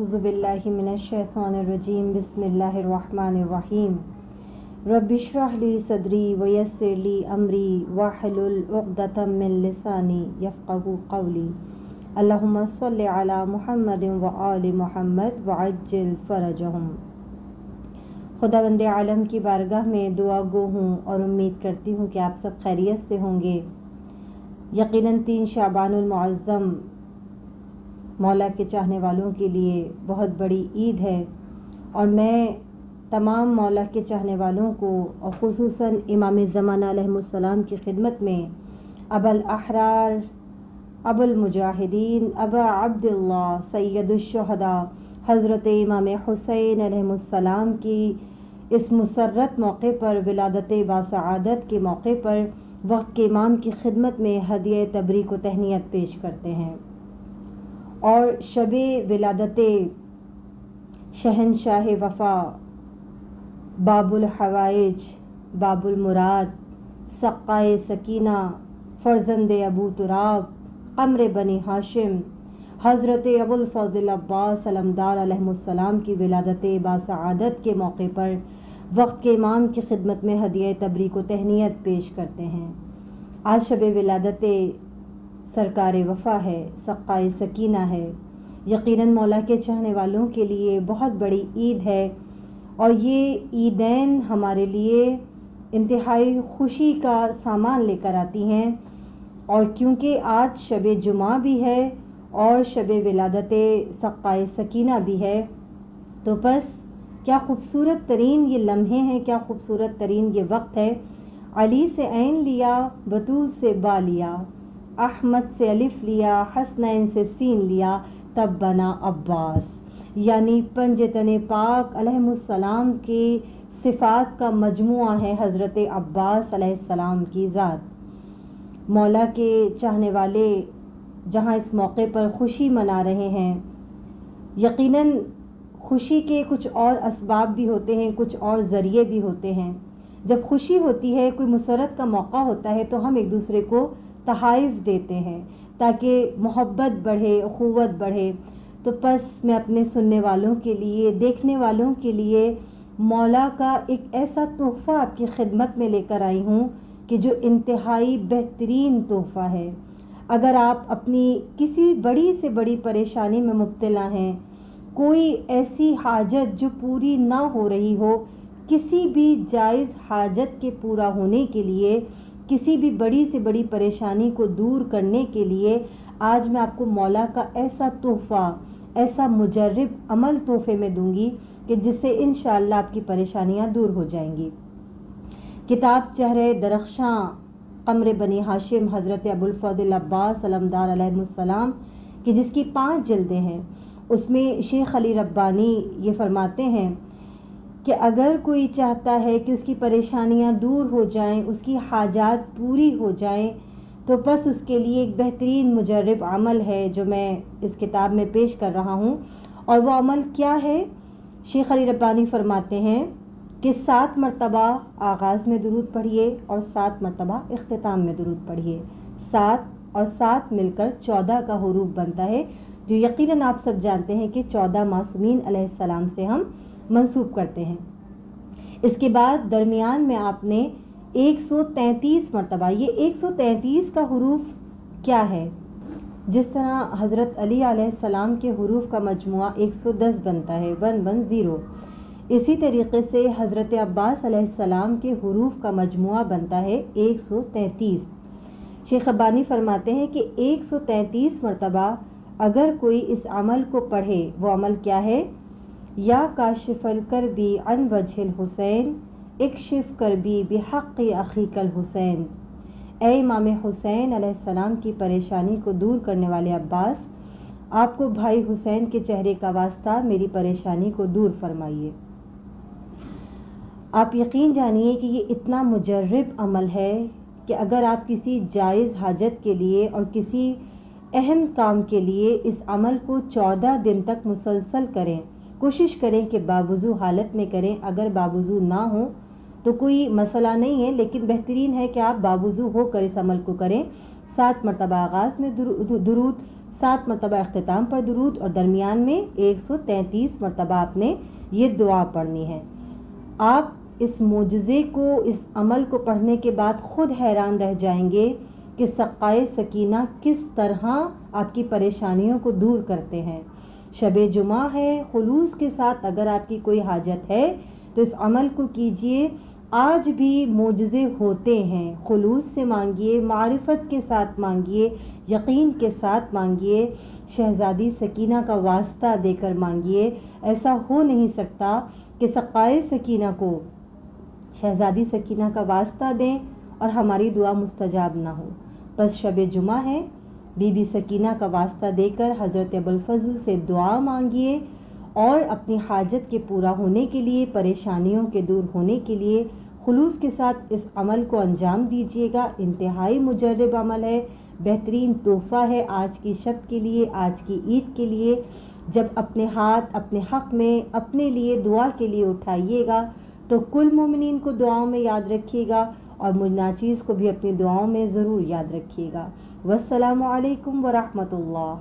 अऊज़ु बिल्लाहि मिनश्शैतानिर्रजीम बिस्मिल्लाहिर्रहमानिर्रहीम रब्बिश्रह ली सदरी वयस्सिर ली अमरी वाहलुल उक़दतम मिन लिसानी यफ़क़हू क़ौली। अल्लाहुम्मा सल्लि अला मुहम्मदिन व आलि मुहम्मद वअज्जिल फ़रजहुम। खुदावंद आलम की बारगाह में दुआ गो हूँ और उम्मीद करती हूँ कि आप सब खैरियत से होंगे। यकीनन 3 शाबानुल मुअज़्ज़म मौला के चाहने वालों के लिए बहुत बड़ी ईद है और मैं तमाम मौला के चाहने वालों को और ख़ुसूसन इमाम ज़माना अलैहिस्सलाम की खिदमत में अबुल अहरार अबुल मुजाहिदीन अबा अब्दुल्लाह सैयदुश्शुहदा हज़रत इमाम हुसैन अलैहिस्सलाम की इस मुसर्रत मौके पर विलादत बासआदत के मौके पर वक्त के इमाम की खिदमत में हदिया तबरीक व तहनीत पेश करते हैं और शबे विलादत शहनशाह वफ़ा बाबुल हवाइज बाबुल मुराद सक्काए सकीना फ़र्जंद अबू तुराब क़मर बनी हाशिम हज़रत अबुल फ़ज़ल अब्बास अलमदार अलैहिस्सलाम की विलादत बासआदत के मौके पर वक्त के इमाम की खिदमत में हदिया तबरीक व तहनीत पेश करते हैं। आज शब विलादत सरकार वफ़ा है, सक्काए सकीना है। यकीनन मौला के चाहने वालों के लिए बहुत बड़ी ईद है और ये ईदैन हमारे लिए इंतहाई खुशी का सामान लेकर आती हैं। और क्योंकि आज शब जुमा भी है और शब विलादत सक्काए सकीना भी है, तो बस क्या खूबसूरत तरीन ये लम्हे हैं, क्या खूबसूरत तरीन ये वक्त है। अली से ऐन लिया, बतूल से बा लिया, अहमद से अलिफ लिया, हसनैन से सीन लिया, तब बना अब्बास। यानी पंजतन पाक अलैहिस्सलाम की सिफ़ात का मजमुआ है हज़रत अब्बास अलैहिस्सलाम की ज़ात। मौला के चाहने वाले जहाँ इस मौके पर खुशी मना रहे हैं, यकीनन खुशी के कुछ और असबाब भी होते हैं, कुछ और ज़रिए भी होते हैं। जब खुशी होती है, कोई मुसरत का मौका होता है, तो हम एक दूसरे को तहाइफ़ देते हैं ताकि मोहब्बत बढ़े, अख़ुवत बढ़े। तो बस मैं अपने सुनने वालों के लिए, देखने वालों के लिए मौला का एक ऐसा तोहफ़ा आपकी खिदमत में लेकर आई हूँ कि जो इंतहाई बेहतरीन तोहफ़ा है। अगर आप अपनी किसी बड़ी से बड़ी परेशानी में मुब्तला हैं, कोई ऐसी हाजत जो पूरी ना हो रही हो, किसी भी जायज़ हाजत के पूरा होने के लिए, किसी भी बड़ी से बड़ी परेशानी को दूर करने के लिए आज मैं आपको मौला का ऐसा तोहफ़ा, ऐसा मुजर्रब अमल तोहफ़े में दूंगी कि जिससे इंशाअल्लाह आपकी परेशानियां दूर हो जाएंगी। किताब चेहरे दरख्शां क़मर बनी हाशिम हज़रत अबुल फ़ज़ल अब्बास अलमदार अलैहिस्सलाम की जिसकी 5 जिल्दें हैं, उसमें शेख अली रब्बानी ये फरमाते हैं कि अगर कोई चाहता है कि उसकी परेशानियां दूर हो जाएं, उसकी हाजात पूरी हो जाएं, तो बस उसके लिए एक बेहतरीन मुजर्रब अमल है जो मैं इस किताब में पेश कर रहा हूं। और वो अमल क्या है? शेख अली रब्बानी फरमाते हैं कि 7 मरतबा आगाज़ में दुरूद पढ़िए और 7 मरतबा इख्तिताम में दुरूद पढ़िए। 7 और 7 मिलकर 14 का हुरूफ बनता है, जो यकीनन आप सब जानते हैं कि 14 मासूमीन अलैहिस्सलाम से हम मंसूब करते हैं। इसके बाद दरमियान में आपने 133 मरतबा, ये 133 का हुरूफ क्या है? जिस तरह हज़रत अली अलैहिस्सलाम के हुरूफ का मजमुआ 110 बनता है, 110, इसी तरीके से हज़रत अब्बास अलैहिस्सलाम के हुरूफ का मजमुआ बनता है 133। शेख रब्बानी फरमाते हैं कि 133 मरतबा अगर कोई इस अमल को पढ़े, वो अमल क्या है? या काशिफल करबी अन वजहिल हुसैन इक्शिफ करबी बिहक़्क़ि अख़ीकल हुसैन। ए इमाम हुसैन अलैहिस्सलाम की परेशानी को दूर करने वाले अब्बास, आपको भाई हुसैन के चेहरे का वास्ता मेरी परेशानी को दूर फरमाइए। आप यकीन जानिए कि ये इतना मुजर्रब अमल है कि अगर आप किसी जायज़ हाजत के लिए और किसी अहम काम के लिए इस अमल को 14 दिन तक मुसलसल करें, कोशिश करें कि बावुज़ू हालत में करें। अगर बावुज़ू ना हो तो कोई मसला नहीं है, लेकिन बेहतरीन है कि आप बावुज़ू होकर इस अमल को करें। 7 मरतबा आगाज़ में दुरूद, 7 مرتبہ اختتام پر درود اور درمیان میں 133 مرتبہ آپ نے یہ دعا پڑھنی ہے۔ آپ اس معجزے کو، اس عمل کو پڑھنے کے بعد خود حیران رہ جائیں گے کہ سقائے سکینہ کس طرح آپ کی پریشانیوں کو دور کرتے ہیں۔ شب جمعہ ہے، خلوص کے ساتھ اگر آپ کی کوئی حاجت ہے تو اس عمل کو کیجئے۔ آج بھی معجزے ہوتے ہیں، خلوص سے مانگیے، معرفت کے ساتھ مانگیے، یقین کے ساتھ مانگیے، شہزادی سکینہ کا واسطہ دے کر مانگیے۔ ایسا ہو نہیں سکتا کہ سقائے سکینہ کو، شہزادی سکینہ کا واسطہ دیں اور ہماری دعا مستجاب نہ ہو۔ بس شب جمعہ ہے، بی بی سکینہ کا واسطہ دے کر حضرت ابوالفضل سے دعا مانگیے اور اپنی حاجت کے پورا ہونے کے لیے، پریشانیوں کے دور ہونے کے لیے خلوص کے ساتھ اس عمل کو انجام دیجیے گا۔ انتہائی مجرب عمل ہے، بہترین تحفہ ہے آج کی شب کے لیے، آج کی عید کے لیے۔ جب اپنے ہاتھ اپنے حق میں اپنے لیے دعا کے لیے اٹھائیے گا تو کل مومنین کو دعاؤں میں یاد رکھیے گا اور مجھ ناچیز کو بھی اپنی دعاؤں میں ضرور یاد رکھیے گا۔ والسلام علیکم ورحمۃ اللہ۔